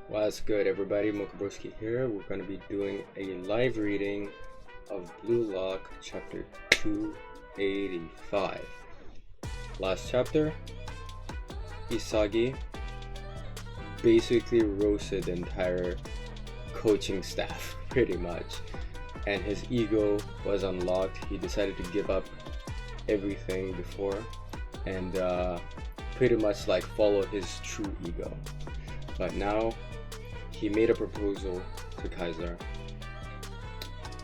What's good, everybody? Mokabrowski here. We're going to be doing a live reading of Blue Lock chapter 285. Last chapter, Isagi basically roasted the entire coaching staff, pretty much. And his ego was unlocked. He decided to give up everything before and pretty much like follow his true ego. But now he made a proposal to Kaiser.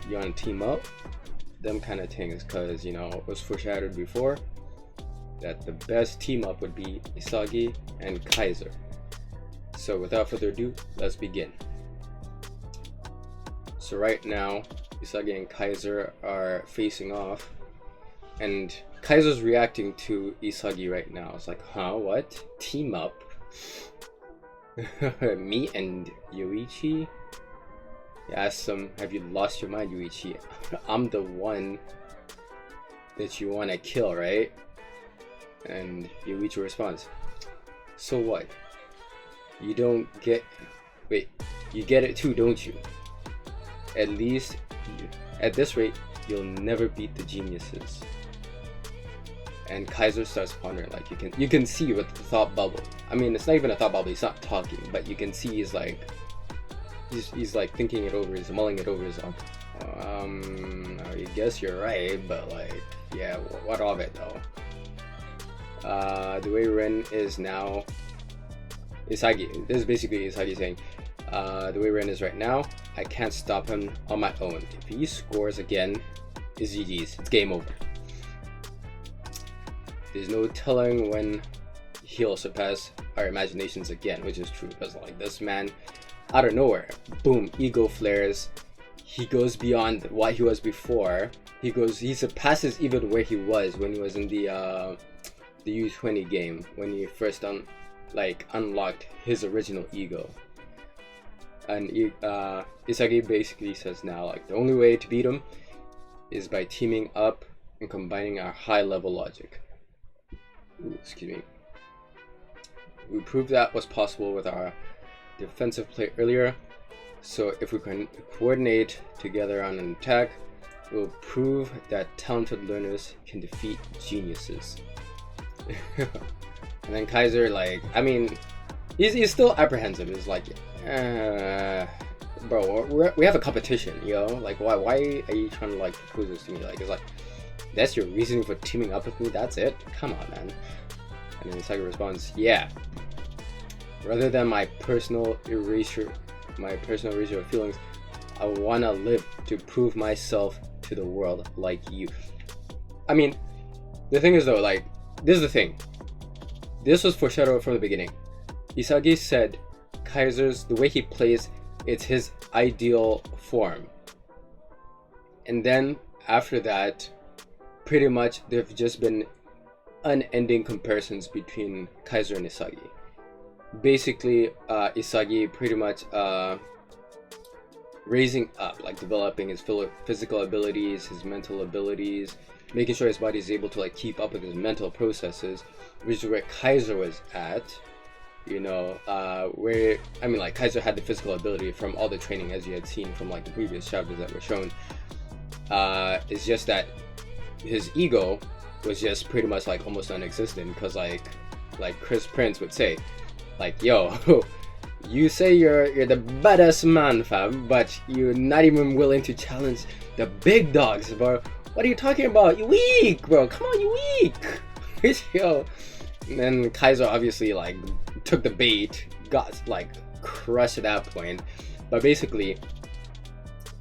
You want to team up? Them kind of things, because you know it was foreshadowed before that the best team up would be Isagi and Kaiser. So without further ado, let's begin. So right now, Isagi and Kaiser are facing off, and Kaiser's reacting to Isagi right now. It's like, huh, what? Team up? Me and Yoichi? He asks him, have you lost your mind, Yoichi? I'm the one that you want to kill, right? And Yoichi responds, so what? You don't get... Wait, you get it too, don't you? At least, at this rate, you'll never beat the geniuses. And Kaiser starts pondering, like you can see with the thought bubble. I mean, it's not even a thought bubble, he's not talking, but you can see he's like thinking it over, he's mulling it over, he's like, I guess you're right, but like, yeah, what of it though? The way Ren is now, Isagi, this is basically Isagi saying, the way Ren is right now, I can't stop him on my own. If he scores again, it's GG's, it's game over. There's no telling when he'll surpass our imaginations again, which is true, because like this man, out of nowhere, boom, ego flares. He goes beyond what he was before. He surpasses even where he was when he was in the U20 game, when he first unlocked his original ego. And Isagi basically says now, like, the only way to beat him is by teaming up and combining our high level logic. Excuse me. We proved that was possible with our defensive play earlier, so if we can coordinate together on an attack, we'll prove that talented learners can defeat geniuses. And then Kaiser, like, I mean, he's still apprehensive. He's like, bro, we have a competition, yo. Like, why are you trying to like propose this to me? Like, it's like, that's your reasoning for teaming up with me? That's it? Come on, man. And then Isagi responds, yeah. Rather than my personal erasure of feelings, I wanna live to prove myself to the world like you. I mean, the thing is though, like, this is the thing. This was foreshadowed from the beginning. Isagi said the way he plays, it's his ideal form. And then after that, pretty much there've just been unending comparisons between Kaiser and Isagi. Basically, Isagi pretty much raising up, like developing his physical abilities, his mental abilities, making sure his body is able to like keep up with his mental processes, which is where Kaiser was at. You know, where, I mean, like, Kaiser had the physical ability from all the training, as you had seen from like the previous chapters that were shown. It's just that his ego was just pretty much like almost non-existent, because like Chris Prince would say, like, yo, you say you're the badass man, fam, but you're not even willing to challenge the big dogs, bro. What are you talking about? You weak, bro. Come on, you weak. Yo. And then Kaiser obviously like took the bait, got like crushed at that point. But basically,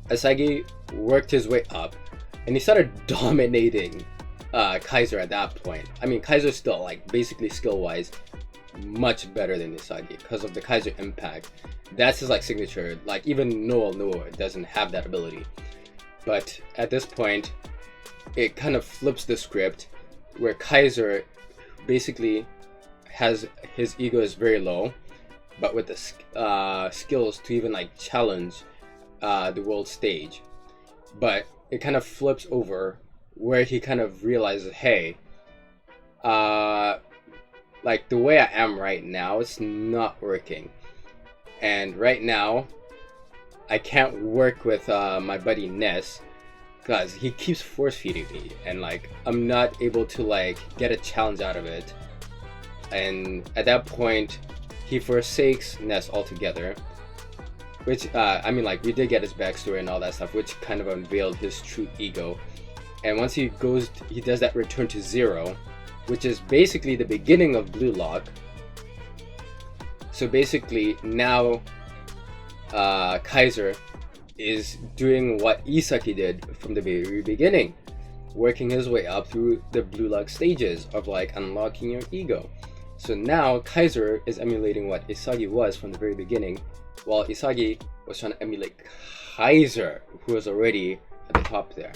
Isagi worked his way up, and he started dominating Kaiser at that point. I mean, Kaiser's still like basically skill-wise much better than Isagi because of the Kaiser impact. That's his like signature. Like even Noah doesn't have that ability. But at this point, it kind of flips the script, where Kaiser basically has his ego is very low, but with the skills to even like challenge the world stage. But it kind of flips over where he kind of realizes, hey, like the way I am right now, it's not working. And right now, I can't work with my buddy Ness because he keeps force feeding me, and like I'm not able to like get a challenge out of it. And at that point, he forsakes Ness altogether. Which I mean, like we did get his backstory and all that stuff, which kind of unveiled his true ego. And once he does that return to zero, which is basically the beginning of Blue Lock. So basically now Kaiser is doing what Isagi did from the very beginning, working his way up through the Blue Lock stages of like unlocking your ego. So now Kaiser is emulating what Isagi was from the very beginning, while Isagi was trying to emulate Kaiser, who was already at the top there.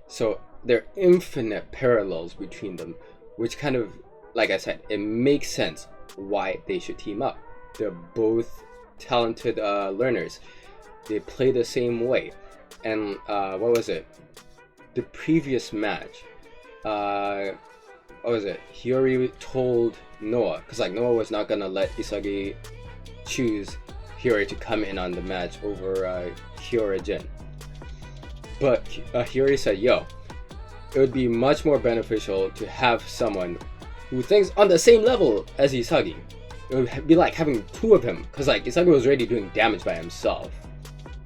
So there are infinite parallels between them, which kind of, like I said, it makes sense why they should team up. They're both talented learners. They play the same way. And what was it? The previous match, what was it? Hiyori told Noah, because like Noah was not gonna let Isagi choose Hiyori to come in on the match over Hyorin. But Hiyori said, yo, it would be much more beneficial to have someone who thinks on the same level as Isagi. It would be like having two of him, because like Isagi was already doing damage by himself,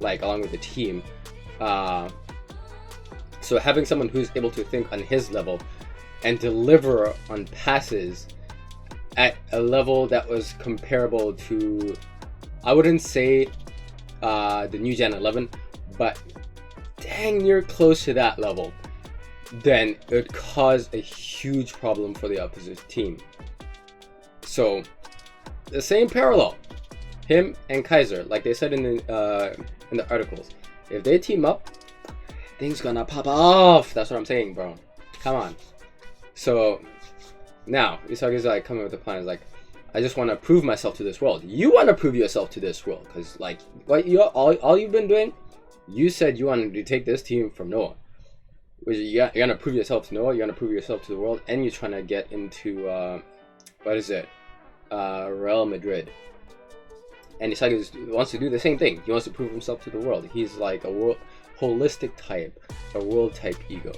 like along with the team. So having someone who's able to think on his level and deliver on passes at a level that was comparable to, I wouldn't say the New Gen 11, but dang near close to that level, then it would cause a huge problem for the opposite team. So the same parallel, him and Kaiser, like they said in the articles, if they team up, things gonna pop off. That's what I'm saying, bro. Come on. So now Isagi's like coming with a plan. Is like, I just want to prove myself to this world. You want to prove yourself to this world, because like what you all you've been doing, you said you wanted to take this team from Noah. Which you're gonna prove yourself to Noah. You're gonna prove yourself to the world, and you're trying to get into what is it? Real Madrid. And Isagi wants to do the same thing. He wants to prove himself to the world. He's like a holistic type, a world type ego.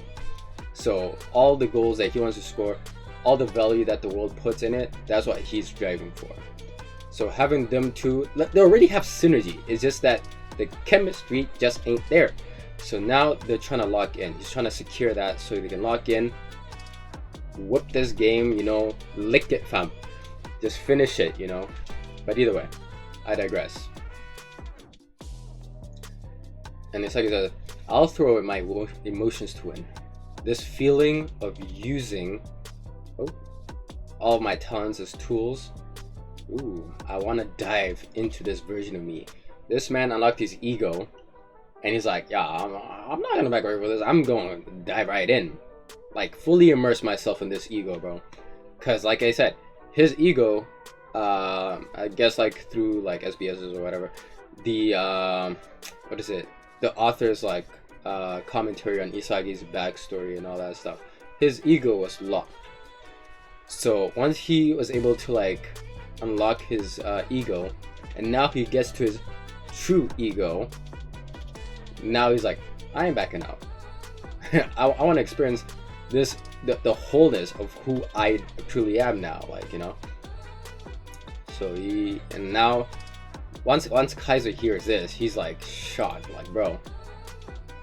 So all the goals that he wants to score, all the value that the world puts in it, that's what he's driving for. So having them two, they already have synergy. It's just that the chemistry just ain't there. So now they're trying to lock in. He's trying to secure that so they can lock in, whip this game, you know, lick it, fam. Just finish it, you know. But either way, I digress. And it's like, I'll throw my emotions to win. This feeling of using all of my talents as tools. Ooh, I want to dive into this version of me. This man unlocked his ego, and he's like, yeah, I'm not gonna back away from this. I'm going to dive right in. Like, fully immerse myself in this ego, bro. Because, like I said, his ego, I guess, like, through, like, SBSs or whatever, the, what is it? The author's, like, commentary on Isagi's backstory and all that stuff. His ego was locked. So, once he was able to, like, unlock his ego, and now he gets to his true ego, now he's like, I ain't backing out. I want to experience this, the wholeness of who I truly am now, like, you know. So and now once Kaiser hears this, he's like shocked, like, bro,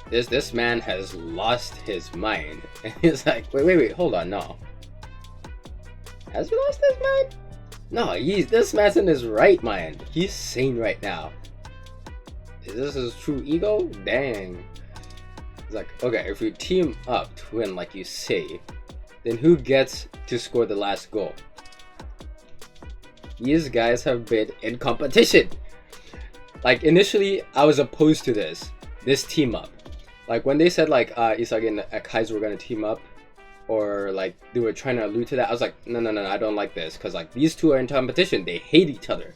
this man has lost his mind. And he's like, wait, hold on, no, has he lost his mind? No, this man's in his right mind. He's sane right now. Is this his true ego? Dang. It's like, okay, if we team up to win, like you say, then who gets to score the last goal? These guys have been in competition. Like, initially, I was opposed to this team up. Like, when they said, like, Isagi and Kaiser were gonna team up, or, like, they were trying to allude to that, I was like, no, I don't like this, because, like, these two are in competition. They hate each other.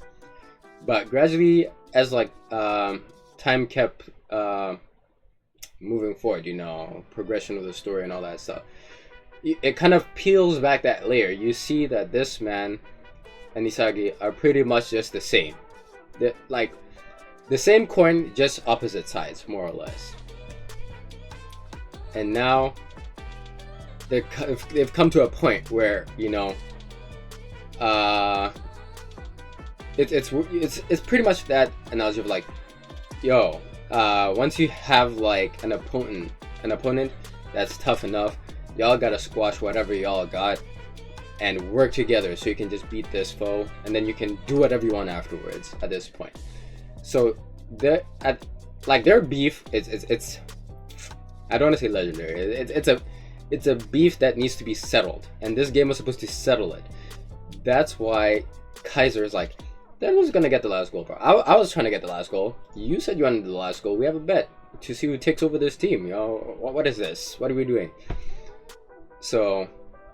But gradually, as, like, time kept moving forward, you know, progression of the story and all that stuff, it kind of peels back that layer. You see that this man and Isagi are pretty much just the same. Like the same coin, just opposite sides, more or less. And now they've come to a point where, you know, it's pretty much that analogy of like, yo, once you have like an opponent that's tough enough, y'all gotta squash whatever y'all got and work together so you can just beat this foe, and then you can do whatever you want afterwards at this point. So their beef, it's I don't want to say legendary. It's a beef that needs to be settled, and this game was supposed to settle it. That's why Kaiser is like, that was gonna get the last goal, bro. I was trying to get the last goal. You said you wanted the last goal. We have a bet to see who takes over this team. You know, what is this? What are we doing? So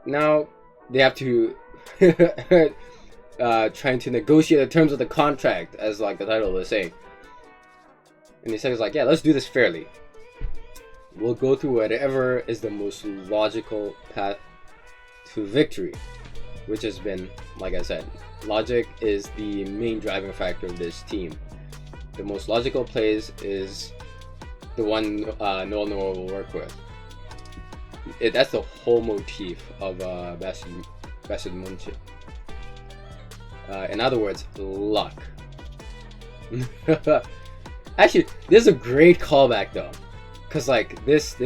now they have to trying to negotiate the terms of the contract, as like the title was saying. And he says like, yeah, let's do this fairly. We'll go through whatever is the most logical path to victory, which has been, like I said, logic is the main driving factor of this team. The most logical plays is the one Noel will work with. That's the whole motif of Bastard Munchen. In other words, luck. Actually, this is a great callback though, because like this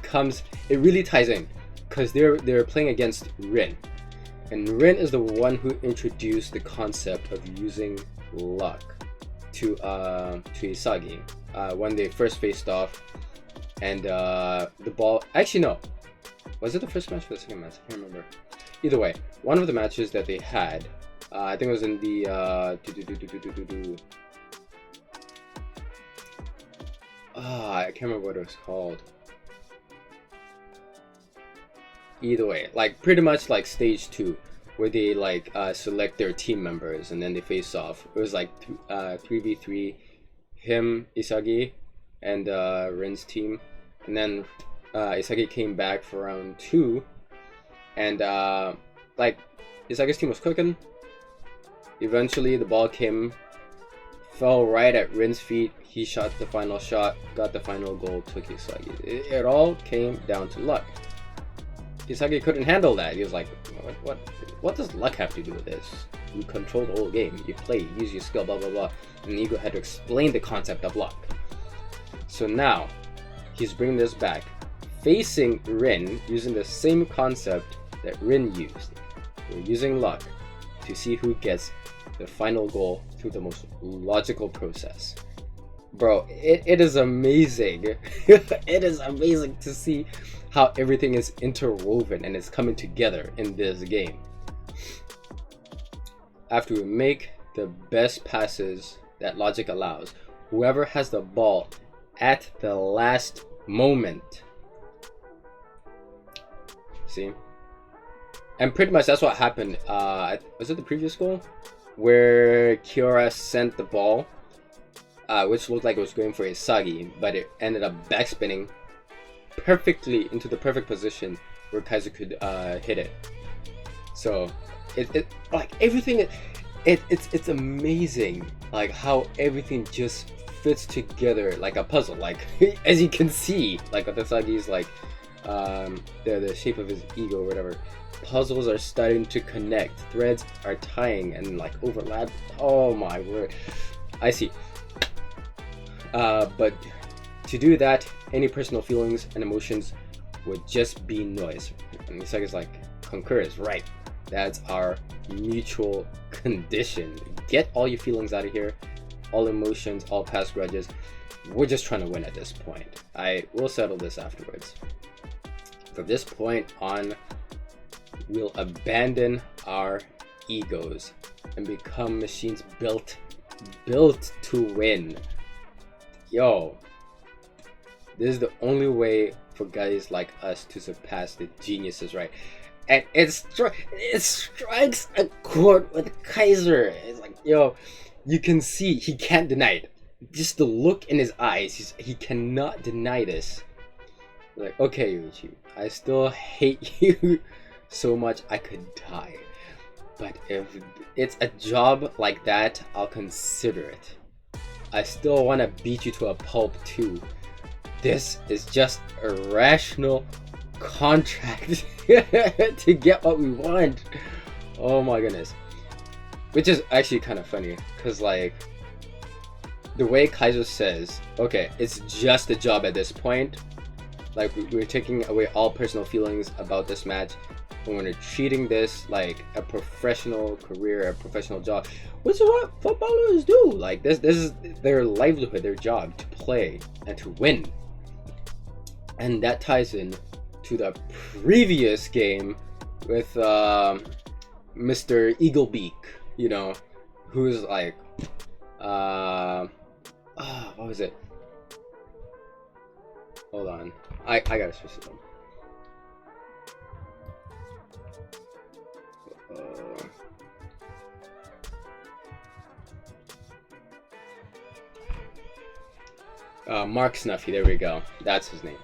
comes, it really ties in, because they're playing against Rin. And Rin is the one who introduced the concept of using luck to Isagi when they first faced off, and the ball. Actually, no, was it the first match or the second match? I can't remember. Either way, one of the matches that they had, I think it was in the I can't remember what it was called. Either way, like pretty much like stage 2, where they like select their team members and then they face off. It was like 3v3, him, Isagi, and Rin's team, and then Isagi came back for round 2, and like Isagi's team was cooking. Eventually, the ball fell right at Rin's feet. He shot the final shot, got the final goal, took Isagi. It all came down to luck. Isagi couldn't handle that. He was like, what does luck have to do with this? You control the whole game. You play, you use your skill, blah, blah, blah. And Ego had to explain the concept of luck. So now, he's bringing this back, facing Rin, using the same concept that Rin used. We're using luck to see who gets the final goal through the most logical process. Bro, it is amazing. It is amazing to see how everything is interwoven and it's coming together in this game. After we make the best passes that logic allows, whoever has the ball at the last moment. See? And pretty much that's what happened. Was it the previous goal? Where Kiora sent the ball, which looked like it was going for Isagi, but it ended up backspinning perfectly into the perfect position where Kaiser could hit it. So it like everything, it's amazing, like how everything just fits together like a puzzle. Like as you can see, like with Isagi's like the shape of his ego or whatever, puzzles are starting to connect, threads are tying and like overlap. Oh my word, I see. But to do that, any personal feelings and emotions would just be noise. And Isagi's like, concurs, right? That's our mutual condition. Get all your feelings out of here, all emotions, all past grudges. We're just trying to win at this point. I will settle this afterwards. From this point on, we'll abandon our egos and become machines built to win. Yo, this is the only way for guys like us to surpass the geniuses, right? And it strikes a chord with Kaiser. It's like, yo, you can see he can't deny it. Just the look in his eyes, he cannot deny this. Like, okay, Yuichi, I still hate you so much I could die. But if it's a job like that, I'll consider it. I still want to beat you to a pulp too. This is just a rational contract to get what we want. Oh my goodness. Which is actually kind of funny, because like the way Kaiser says, okay, it's just a job at this point. Like we're taking away all personal feelings about this match, and we're treating this like a professional career, a professional job, which is what footballers do. Like this is their livelihood, their job, to play and to win. And that ties in to the previous game with Mr. Eaglebeak, you know, who's like, what was it? Hold on, I gotta switch it up. Mark Snuffy, there we go. That's his name.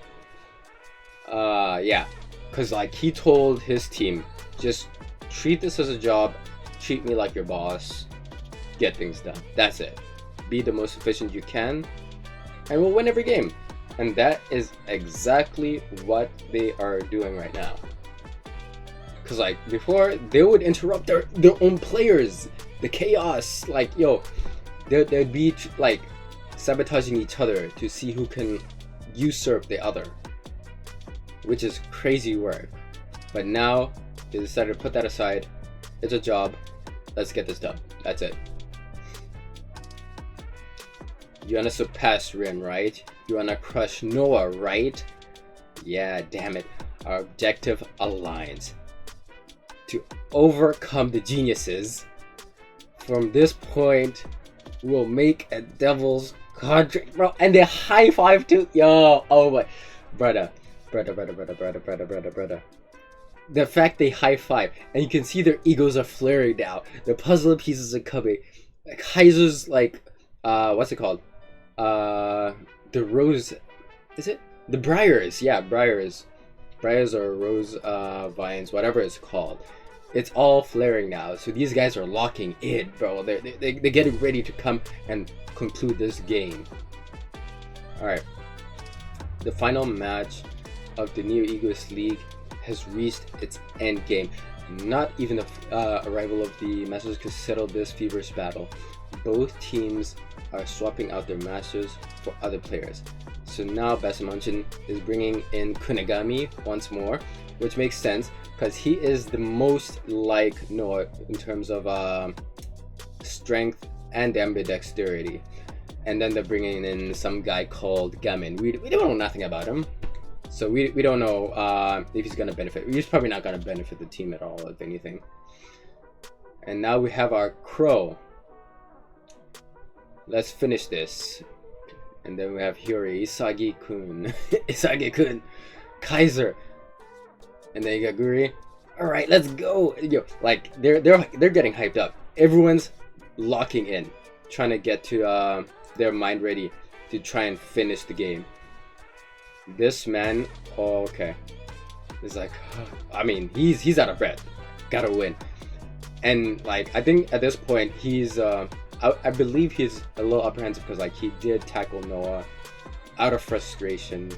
Yeah, because like he told his team, just treat this as a job, treat me like your boss, get things done. That's it. Be the most efficient you can, and we'll win every game. And that is exactly what they are doing right now. Because like before, they would interrupt their own players. The chaos, like, yo, they'd be like sabotaging each other to see who can usurp the other, which is crazy work. But now they decided to put that aside. It's a job. Let's get this done. That's it. You wanna surpass Rin, right? You wanna crush Noah, right? Yeah, damn it. Our objective aligns. To overcome the geniuses. From this point, we'll make a devil's contract, bro. And they high five too. Yo, oh my, brother. The fact they high five, and you can see their egos are flaring now. The puzzle pieces are coming. Like Kaiser's like, what's it called? The rose, is it? The briars, yeah, briars or rose vines, whatever it's called. It's all flaring now. So these guys are locking in, bro. They're getting ready to come and conclude this game. All right, the final match of the Neo Egoist League has reached its end game. Not even the arrival of the Masters could settle this feverish battle. Both teams are swapping out their masters for other players. So now Munchen is bringing in Kunigami once more, which makes sense because he is the most like Noah in terms of strength and ambidexterity. And then they're bringing in some guy called Gamin. We don't know nothing about him, so we don't know if he's gonna benefit. He's probably not gonna benefit the team at all, if anything. And now we have our Crow. Let's finish this. And then we have Hiyori, Isagi-kun, Isagi-kun, Kaiser, and then you got Guri. All right, let's go. Yo, like they're getting hyped up. Everyone's locking in, trying to get to their mind ready to try and finish the game. This man, oh, okay, is like, I mean, he's out of breath. Gotta win. And like I think at this point he's I believe he's a little apprehensive because like he did tackle Noah out of frustration,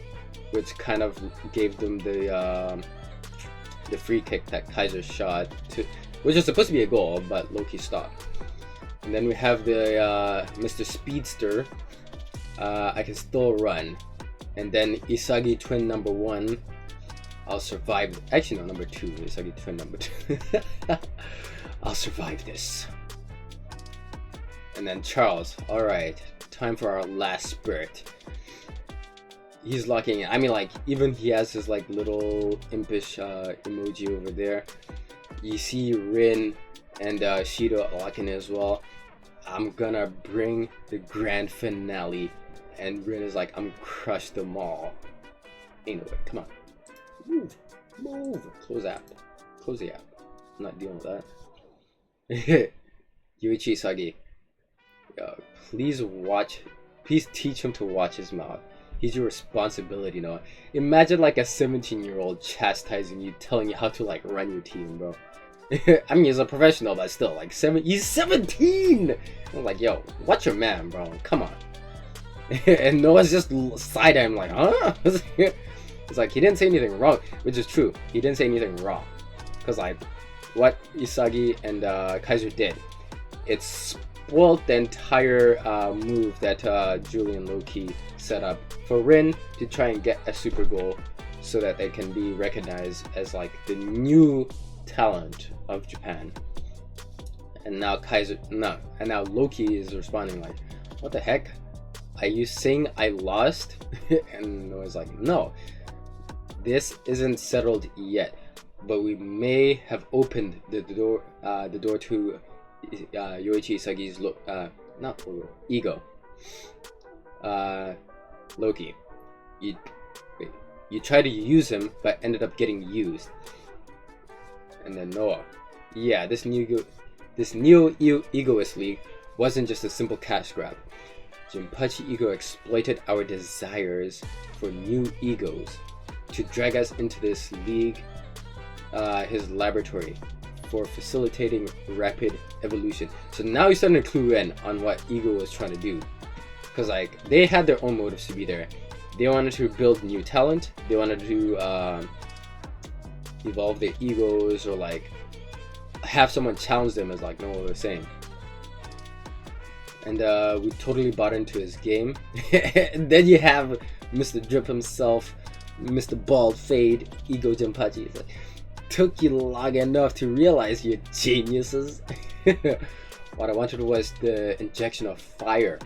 which kind of gave them the free kick that Kaiser shot to, which was supposed to be a goal, but Loki stopped. And then we have the Mr. Speedster. I can still run. And then Isagi twin number 1. I'll survive. Actually, no, number 2. Isagi twin number 2. I'll survive this. And then Charles. Alright, time for our last spurt. He's locking in. I mean, like, even he has his like little impish emoji over there. You see Rin and Shido locking in as well. I'm gonna bring the grand finale. And Rin is like, I'm crush them all. Ain't no way. Come on. Move. Move. Close app. Close the app. I'm not dealing with that. Yuichi Isagi. Please watch. Please teach him to watch his mouth. He's your responsibility now. Imagine like a 17-year-old chastising you, telling you how to like run your team, bro. I mean, he's a professional, but still, like, he's 17! I'm like, yo, watch your man, bro. Come on. And Noah's just side him like, huh? It's like, he didn't say anything wrong, which is true. He didn't say anything wrong. Because, like, what Isagi and Kaiser did, it spoiled the entire move that Julian Loki set up for Rin to try and get a super goal so that they can be recognized as, like, the new talent of Japan. And now now Loki is responding like, what the heck? Are you saying I lost? And Noah's like, no, this isn't settled yet, but we may have opened the door to Yoichi Isagi's ego. Loki, you tried to use him, but ended up getting used. And then Noah, yeah, this neo-egoist league wasn't just a simple cash grab. Jinpachi Ego exploited our desires for new egos to drag us into this league, his laboratory, for facilitating rapid evolution. So now he's starting to clue in on what Ego was trying to do. Because, like, they had their own motives to be there. They wanted to build new talent. They wanted to evolve their egos, or, like, have someone challenge them, as, like, Noah was saying. And we totally bought into his game. And then you have Mr. Drip himself, Mr. Bald Fade, Ego Jinpachi. It's like, took you long enough to realize you're geniuses. What I wanted was the injection of fire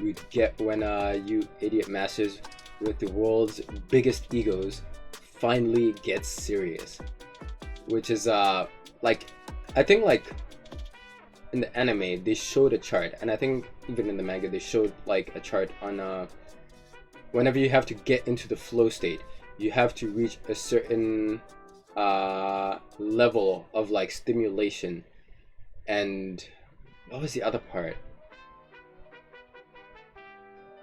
we'd get when you idiot masters with the world's biggest egos finally get serious. Which is like, I think, like, in the anime they showed a chart, and I think even in the manga they showed, like, a chart on whenever you have to get into the flow state, you have to reach a certain level of, like, stimulation. And what was the other part?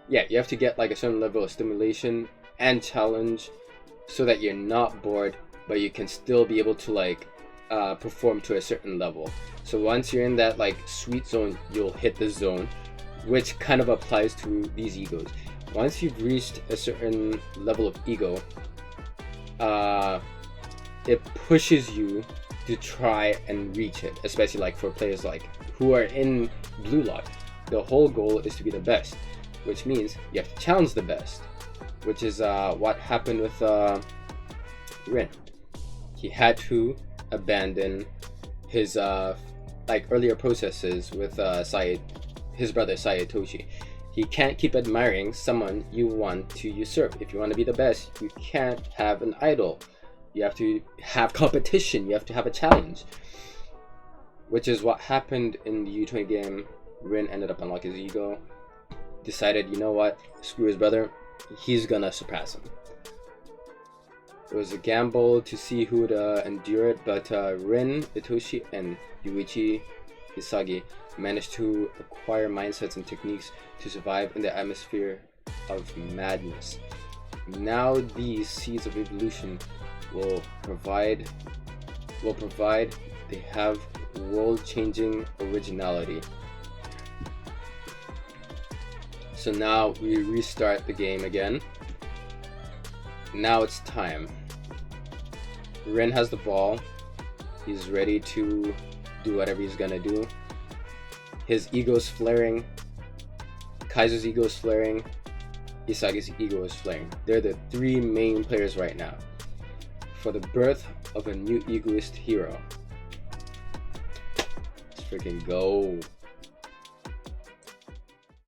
Yeah, you have to get, like, a certain level of stimulation and challenge so that you're not bored, but you can still be able to, like, perform to a certain level. So once you're in that, like, sweet zone, you'll hit the zone, which kind of applies to these egos. Once you've reached a certain level of ego, it pushes you to try and reach it, especially, like, for players like who are in Blue Lock. The whole goal is to be the best, which means you have to challenge the best, which is what happened with Rin. He had to abandon his like, earlier processes with his brother Sayatoshi. He can't keep admiring someone you want to usurp. If you want to be the best, you can't have an idol. You have to have competition. You have to have a challenge. Which is what happened in the U20 game. Rin ended up unlocking his ego. Decided, you know what? Screw his brother. He's gonna surpass him. It was a gamble to see who would endure it, but Rin, Itoshi, and Yuichi Isagi managed to acquire mindsets and techniques to survive in the atmosphere of madness. Now these seeds of evolution will provide they have world-changing originality. So now we restart the game again. Now it's time. Rin has the ball. He's ready to do whatever he's gonna do. His ego's flaring. Kaiser's ego is flaring. Isagi's ego is flaring. They're the three main players right now for the birth of a new egoist hero. Let's freaking go.